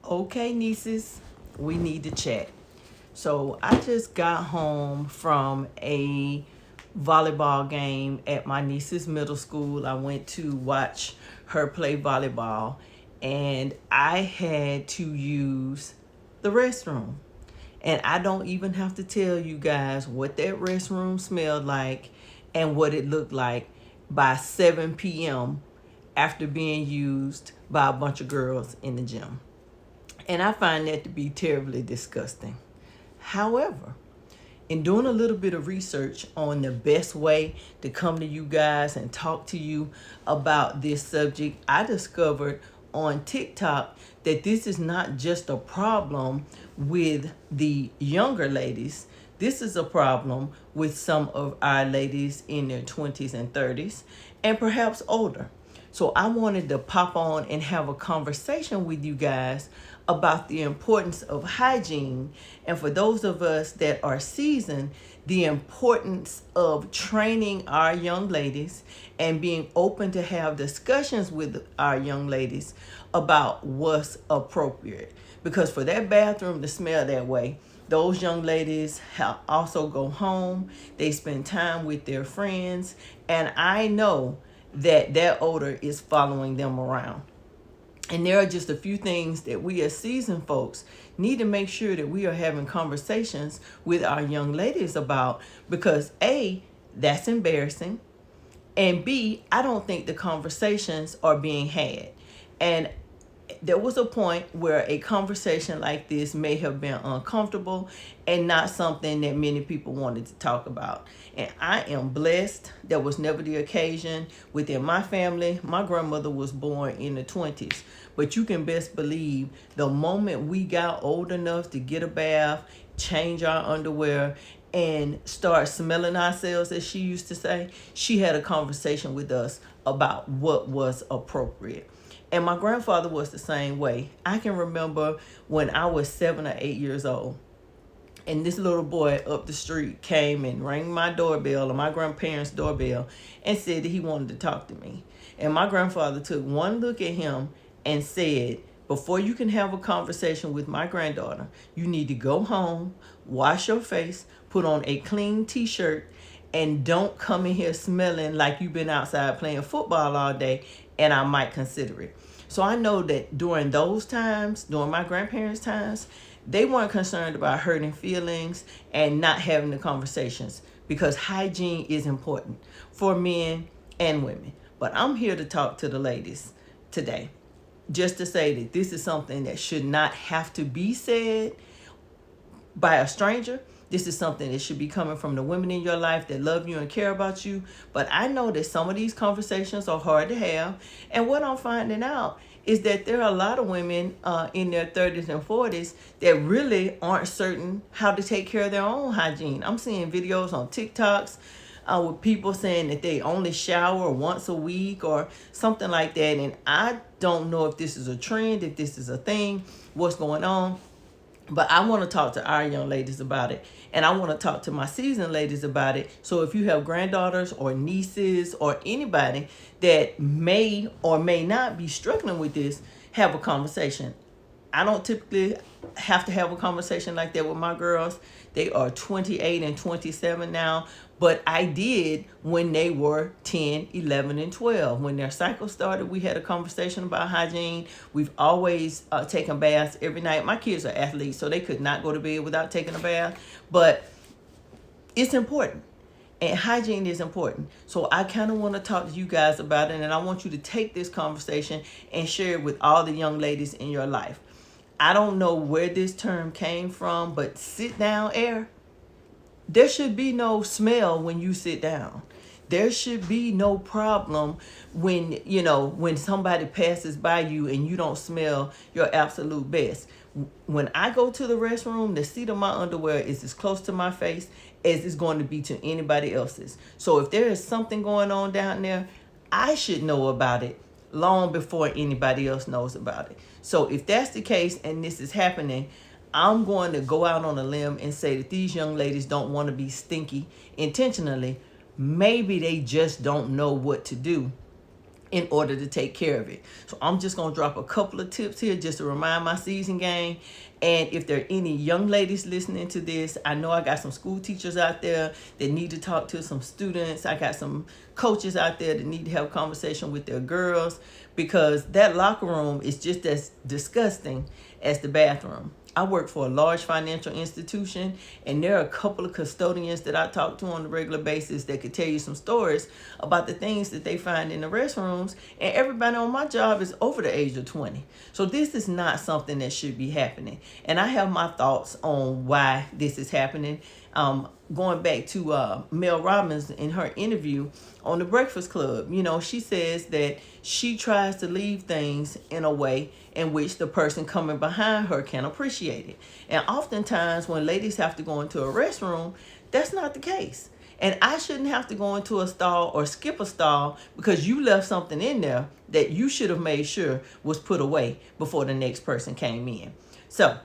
Okay, nieces, we need to chat. So I just got home from a volleyball game at my niece's middle school. I went to watch her play volleyball, and I had to use the restroom. And I don't even have to tell you guys what that restroom smelled like and what it looked like by 7 p.m. after being used by a bunch of girls in the gym. And I find that to be terribly disgusting. However, in doing a little bit of research on the best way to come to you guys and talk to you about this subject, I discovered on TikTok that this is not just a problem with the younger ladies. This is a problem with some of our ladies in their 20s and 30s and perhaps older. So I wanted to pop on and have a conversation with you guys about the importance of hygiene, and for those of us that are seasoned, the importance of training our young ladies and being open to have discussions with our young ladies about what's appropriate. Because for that bathroom to smell that way, those young ladies also go home, they spend time with their friends, and I know that that odor is following them around. And there are just a few things that we as seasoned folks need to make sure that we are having conversations with our young ladies about, because A, that's embarrassing, and B, I don't think the conversations are being had. And there was a point where a conversation like this may have been uncomfortable and not something that many people wanted to talk about. And I am blessed. That was never the occasion within my family. My grandmother was born in the 20s, but you can best believe the moment we got old enough to get a bath, change our underwear, and start smelling ourselves, as she used to say, she had a conversation with us about what was appropriate. And my grandfather was the same way. I can remember when I was 7 or 8 years old, and this little boy up the street came and rang my doorbell or my grandparents' doorbell and said that he wanted to talk to me. And my grandfather took one look at him and said, before you can have a conversation with my granddaughter, you need to go home, wash your face, put on a clean t-shirt, and don't come in here smelling like you've been outside playing football all day, and I might consider it. So I know that during those times, during my grandparents' times, they weren't concerned about hurting feelings and not having the conversations, because hygiene is important for men and women. But I'm here to talk to the ladies today, just to say that this is something that should not have to be said by a stranger. This is something that should be coming from the women in your life that love you and care about you. But I know that some of these conversations are hard to have. And what I'm finding out is that there are a lot of women in their 30s and 40s that really aren't certain how to take care of their own hygiene. I'm seeing videos on TikToks with people saying that they only shower once a week or something like that. And I don't know if this is a trend, if this is a thing, what's going on. But I want to talk to our young ladies about it. And I want to talk to my seasoned ladies about it. So if you have granddaughters or nieces or anybody that may or may not be struggling with this, have a conversation. I don't typically have to have a conversation like that with my girls. They are 28 and 27 now, but I did when they were 10, 11, and 12. When their cycle started, we had a conversation about hygiene. We've always taken baths every night. My kids are athletes, so they could not go to bed without taking a bath, but it's important. And hygiene is important. So I kind of want to talk to you guys about it, and I want you to take this conversation and share it with all the young ladies in your life. I don't know where this term came from, but sit down air. There should be no smell when you sit down. There should be no problem when somebody passes by you and you don't smell your absolute best. When I go to the restroom, the seat of my underwear is as close to my face as it's going to be to anybody else's. So if there is something going on down there, I should know about it long before anybody else knows about it. So if that's the case and this is happening, I'm going to go out on a limb and say that these young ladies don't want to be stinky intentionally. Maybe they just don't know what to do in order to take care of it. So I'm just going to drop a couple of tips here just to remind my season gang. And if there are any young ladies listening to this, I know I got some school teachers out there that need to talk to some students. I got some coaches out there that need to have a conversation with their girls, because that locker room is just as disgusting as the bathroom. I work for a large financial institution, and there are a couple of custodians that I talk to on a regular basis that could tell you some stories about the things that they find in the restrooms, and everybody on my job is over the age of 20. So this is not something that should be happening. And I have my thoughts on why this is happening. Going back to Mel Robbins in her interview on the Breakfast Club, she says that she tries to leave things in a way in which the person coming behind her can appreciate it. And oftentimes when ladies have to go into a restroom, that's not the case. And I shouldn't have to go into a stall or skip a stall because you left something in there that you should have made sure was put away before the next person came in. So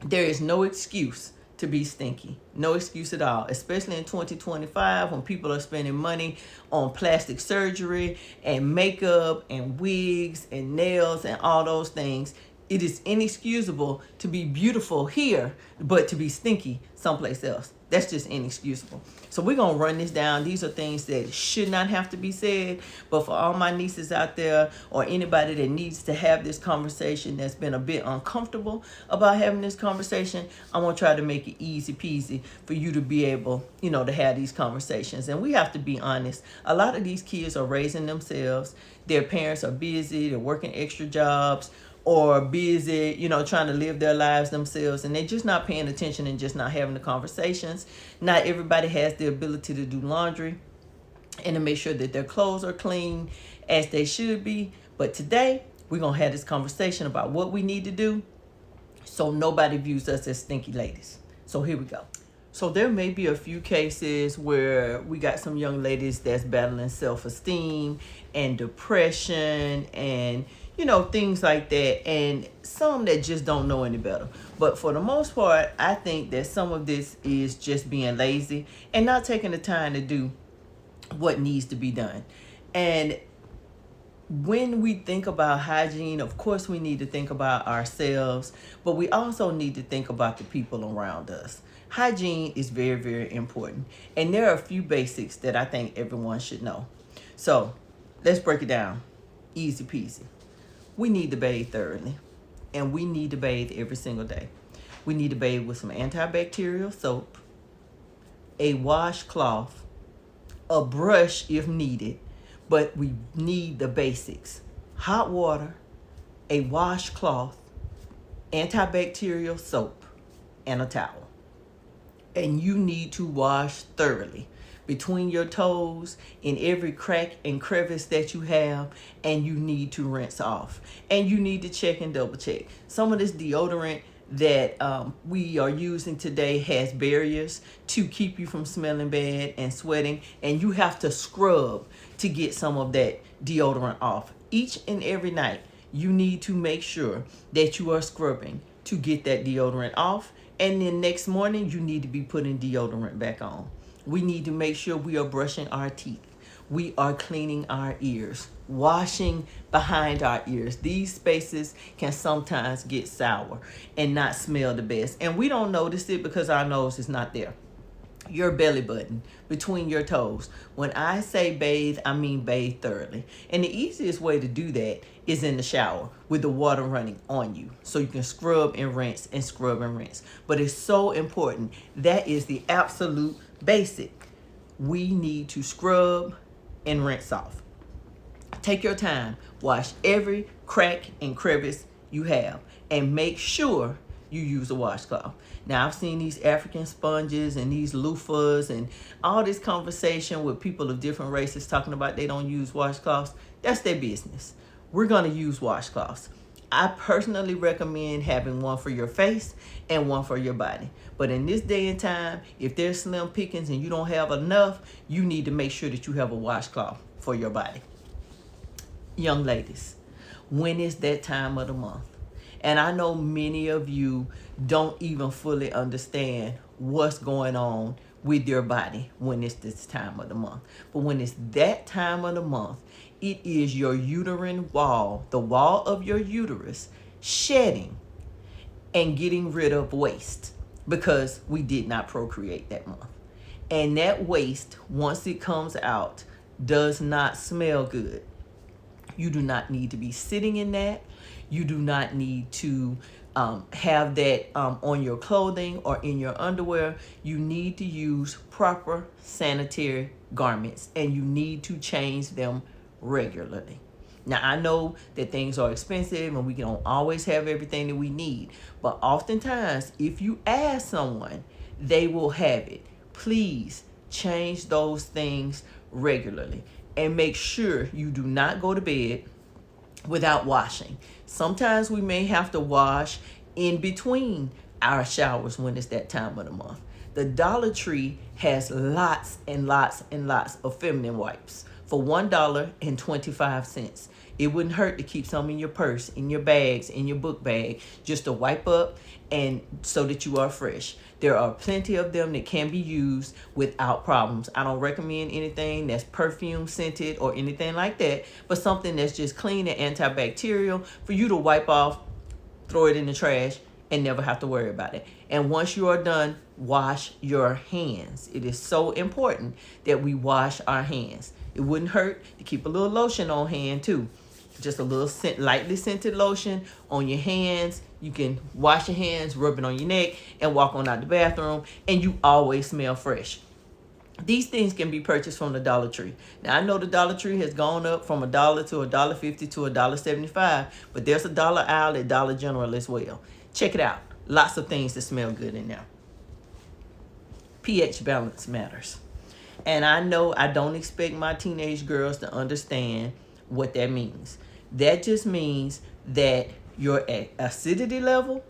there is no excuse to be stinky. No excuse at all, especially in 2025 when people are spending money on plastic surgery and makeup and wigs and nails and all those things. It is inexcusable to be beautiful here, but to be stinky someplace else. That's just inexcusable. So we're going to run this down. These are things that should not have to be said. But for all my nieces out there or anybody that needs to have this conversation that's been a bit uncomfortable about having this conversation, I'm going to try to make it easy peasy for you to be able, to have these conversations. And we have to be honest. A lot of these kids are raising themselves. Their parents are busy. They're working extra jobs or busy, trying to live their lives themselves, and they're just not paying attention and just not having the conversations. Not everybody has the ability to do laundry and to make sure that their clothes are clean as they should be. But today, we're going to have this conversation about what we need to do so nobody views us as stinky ladies. So here we go. So there may be a few cases where we got some young ladies that's battling self-esteem and depression and things like that, and some that just don't know any better. But for the most part, I think that some of this is just being lazy and not taking the time to do what needs to be done. And when we think about hygiene, of course we need to think about ourselves, but we also need to think about the people around us. Hygiene is very, very important. And there are a few basics that I think everyone should know. So let's break it down. Easy peasy. We need to bathe thoroughly, and we need to bathe every single day. We need to bathe with some antibacterial soap, a washcloth, a brush if needed, but we need the basics. Hot water, a washcloth, antibacterial soap, and a towel. And you need to wash thoroughly between your toes, in every crack and crevice that you have, and you need to rinse off. And you need to check and double check. Some of this deodorant that we are using today has barriers to keep you from smelling bad and sweating, and you have to scrub to get some of that deodorant off. Each and every night, you need to make sure that you are scrubbing to get that deodorant off, and then next morning, you need to be putting deodorant back on. We need to make sure we are brushing our teeth. We are cleaning our ears, washing behind our ears. These spaces can sometimes get sour and not smell the best. And we don't notice it because our nose is not there. Your belly button, between your toes. When I say bathe, I mean bathe thoroughly. And the easiest way to do that is in the shower with the water running on you. So you can scrub and rinse and scrub and rinse. But it's so important. That is the absolute basic. We need to scrub and rinse off. Take your time. Wash every crack and crevice you have. And make sure you use a washcloth. Now, I've seen these African sponges and these loofahs and all this conversation with people of different races talking about they don't use washcloths. That's their business. We're going to use washcloths. I personally recommend having one for your face and one for your body. But in this day and time, if there's slim pickings and you don't have enough, you need to make sure that you have a washcloth for your body. Young ladies, when is that time of the month? And I know many of you don't even fully understand what's going on with your body when it's this time of the month. But when it's that time of the month, it is your uterine wall, the wall of your uterus, shedding and getting rid of waste because we did not procreate that month. And that waste, once it comes out, does not smell good. You do not need to be sitting in that. You do not need to have that on your clothing or in your underwear. You need to use proper sanitary garments, and you need to change them regularly. Now, I know that things are expensive and we don't always have everything that we need, but oftentimes, if you ask someone, they will have it. Please change those things regularly and make sure you do not go to bed without washing. Sometimes we may have to wash in between our showers when it's that time of the month. The Dollar Tree has lots and lots and lots of feminine wipes for $1.25. It wouldn't hurt to keep some in your purse, in your bags, in your book bag, just to wipe up and so that you are fresh. There are plenty of them that can be used without problems. I don't recommend anything that's perfume scented or anything like that, but something that's just clean and antibacterial for you to wipe off, throw it in the trash, and never have to worry about it. And once you are done, wash your hands. It is so important that we wash our hands. It wouldn't hurt to keep a little lotion on hand too. Just a little lightly scented lotion on your hands. You can wash your hands, rub it on your neck, and walk on out the bathroom, and you always smell fresh. These things can be purchased from the Dollar Tree. Now, I know the Dollar Tree has gone up from $1 to $1.50 to $1.75, but there's a dollar aisle at Dollar General as well. Check it out. Lots of things that smell good in there. pH balance matters. And I know I don't expect my teenage girls to understand what that means. That just means that your acidity level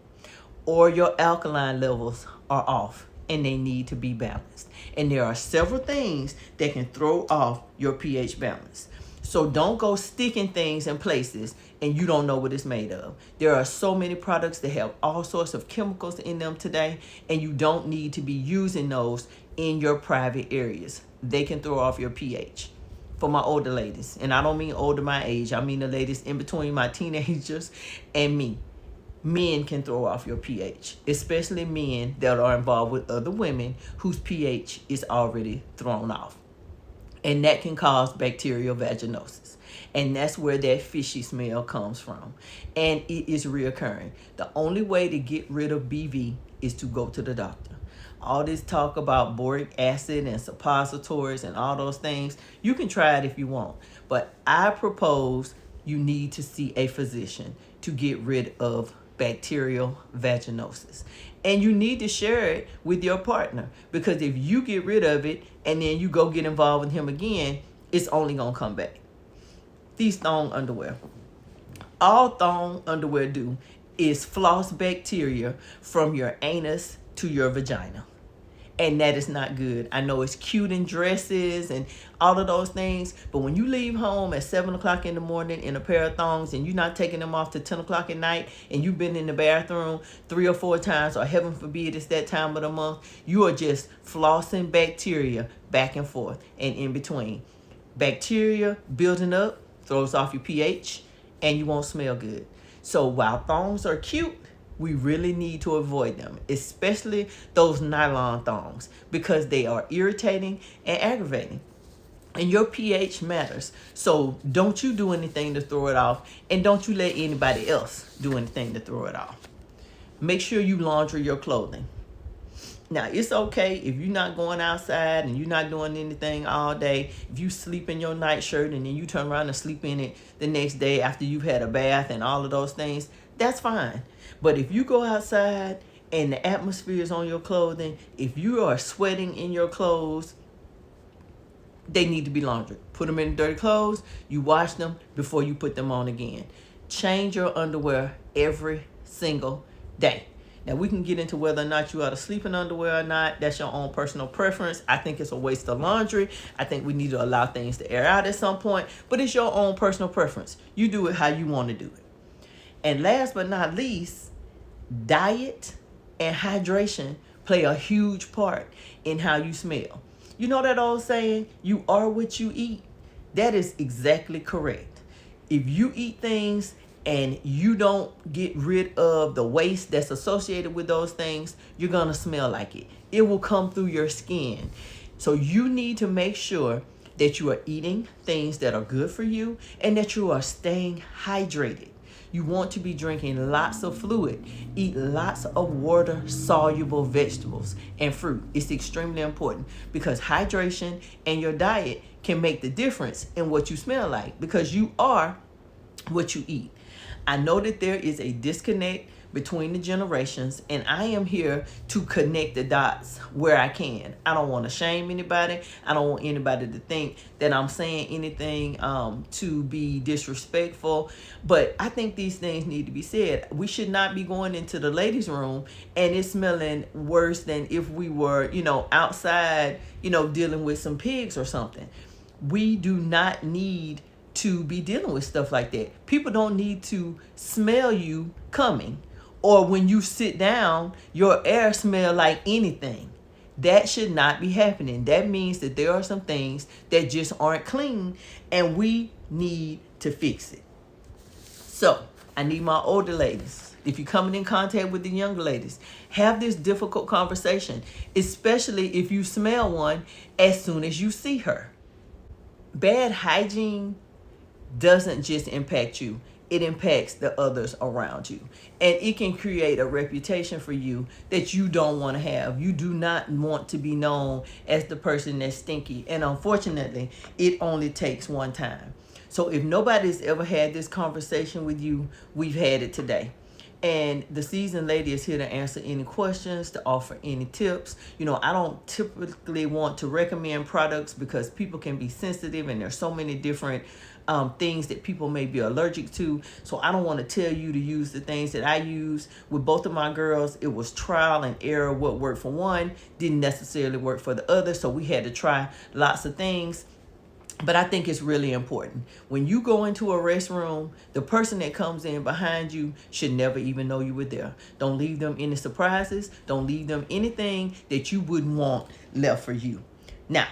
or your alkaline levels are off and they need to be balanced. And there are several things that can throw off your pH balance. So don't go sticking things in places and you don't know what it's made of. There are so many products that have all sorts of chemicals in them today, and you don't need to be using those in your private areas. They can throw off your pH. For my older ladies, and I don't mean older my age, I mean the ladies in between my teenagers and me. Men can throw off your pH, especially men that are involved with other women whose pH is already thrown off. And that can cause bacterial vaginosis. And that's where that fishy smell comes from. And it is reoccurring. The only way to get rid of BV is to go to the doctor. All this talk about boric acid and suppositories and all those things, you can try it if you want. But I propose you need to see a physician to get rid of bacterial vaginosis. And you need to share it with your partner, because if you get rid of it and then you go get involved with him again, it's only going to come back. These thong underwear. All thong underwear do is floss bacteria from your anus to your vagina. And that is not good. I know it's cute in dresses and all of those things, but when you leave home at 7 o'clock in the morning in a pair of thongs and you're not taking them off till 10 o'clock at night, and you've been in the bathroom 3 or 4 times, or heaven forbid it's that time of the month, you are just flossing bacteria back and forth and in between. Bacteria building up throws off your pH, and you won't smell good. So while thongs are cute, we really need to avoid them, especially those nylon thongs, because they are irritating and aggravating. And your pH matters. So don't you do anything to throw it off, and don't you let anybody else do anything to throw it off. Make sure you launder your clothing. Now, it's okay if you're not going outside and you're not doing anything all day. If you sleep in your nightshirt and then you turn around and sleep in it the next day after you've had a bath and all of those things, that's fine. But if you go outside and the atmosphere is on your clothing, if you are sweating in your clothes, they need to be laundered. Put them in dirty clothes. You wash them before you put them on again. Change your underwear every single day. Now, we can get into whether or not you ought to sleep in underwear or not. That's your own personal preference. I think it's a waste of laundry. I think we need to allow things to air out at some point. But it's your own personal preference. You do it how you want to do it. And last but not least, diet and hydration play a huge part in how you smell. You know that old saying, you are what you eat? That is exactly correct. If you eat things and you don't get rid of the waste that's associated with those things, you're going to smell like it. It will come through your skin. So you need to make sure that you are eating things that are good for you and that you are staying hydrated. You want to be drinking lots of fluid. Eat lots of water-soluble vegetables and fruit. It's extremely important because hydration and your diet can make the difference in what you smell like, because you are what you eat. I know that there is a disconnect between the generations, and I am here to connect the dots where I can. I don't want to shame anybody. I don't want anybody to think that I'm saying anything to be disrespectful, but I think these things need to be said. We should not be going into the ladies' room and it's smelling worse than if we were, outside, dealing with some pigs or something. We do not need to be dealing with stuff like that. People don't need to smell you coming, or when you sit down, your air smell like anything. That should not be happening. That means that there are some things that just aren't clean and we need to fix it. So I need my older ladies, if you're coming in contact with the younger ladies, have this difficult conversation, especially if you smell one as soon as you see her. Bad hygiene doesn't just impact you, it impacts the others around you. And it can create a reputation for you that you don't want to have. You do not want to be known as the person that's stinky. And unfortunately, it only takes one time. So if nobody's ever had this conversation with you, we've had it today. And the seasoned lady is here to answer any questions, to offer any tips. I don't typically want to recommend products because people can be sensitive and there's so many different things that people may be allergic to. So I don't want to tell you to use the things that I use. With both of my girls, it was trial and error. What worked for one didn't necessarily work for the other. So we had to try lots of things. But I think it's really important. When you go into a restroom, the person that comes in behind you should never even know you were there. Don't leave them any surprises. Don't leave them anything that you wouldn't want left for you. Now,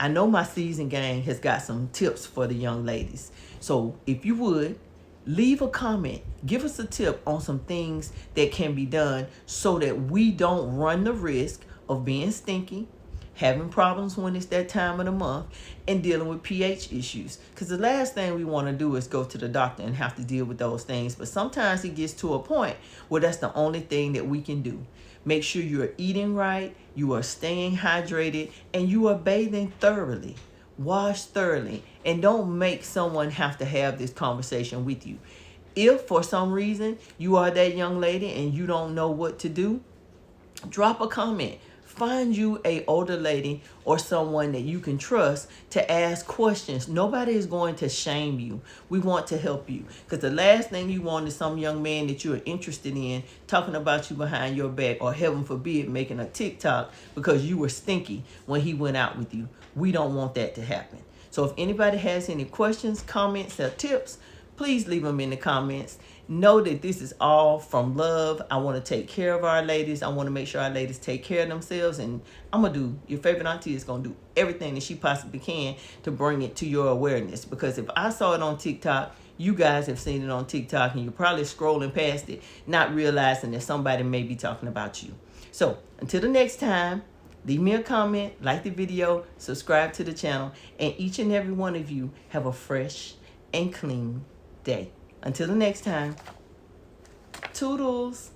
I know my season gang has got some tips for the young ladies. So if you would, leave a comment. Give us a tip on some things that can be done so that we don't run the risk of being stinky, having problems when it's that time of the month, and dealing with pH issues. Because the last thing we want to do is go to the doctor and have to deal with those things. But sometimes it gets to a point where that's the only thing that we can do. Make sure you're eating right, you are staying hydrated, and you are bathing thoroughly. Wash thoroughly, and don't make someone have to have this conversation with you. If for some reason you are that young lady and you don't know what to do, drop a comment. Find you a older lady or someone that you can trust to ask questions. Nobody is going to shame you. We want to help you, because the last thing you want is some young man that you're interested in talking about you behind your back, or heaven forbid, making a TikTok because you were stinky when he went out with you. We don't want that to happen. So if anybody has any questions, comments, or tips, please leave them in the comments. Know that this is all from love. I want to take care of our ladies. I want to make sure our ladies take care of themselves. And I'm going to do, your favorite auntie is going to do everything that she possibly can to bring it to your awareness. Because if I saw it on TikTok, you guys have seen it on TikTok, and you're probably scrolling past it, not realizing that somebody may be talking about you. So until the next time, leave me a comment, like the video, subscribe to the channel, and each and every one of you have a fresh and clean day. Until the next time, toodles.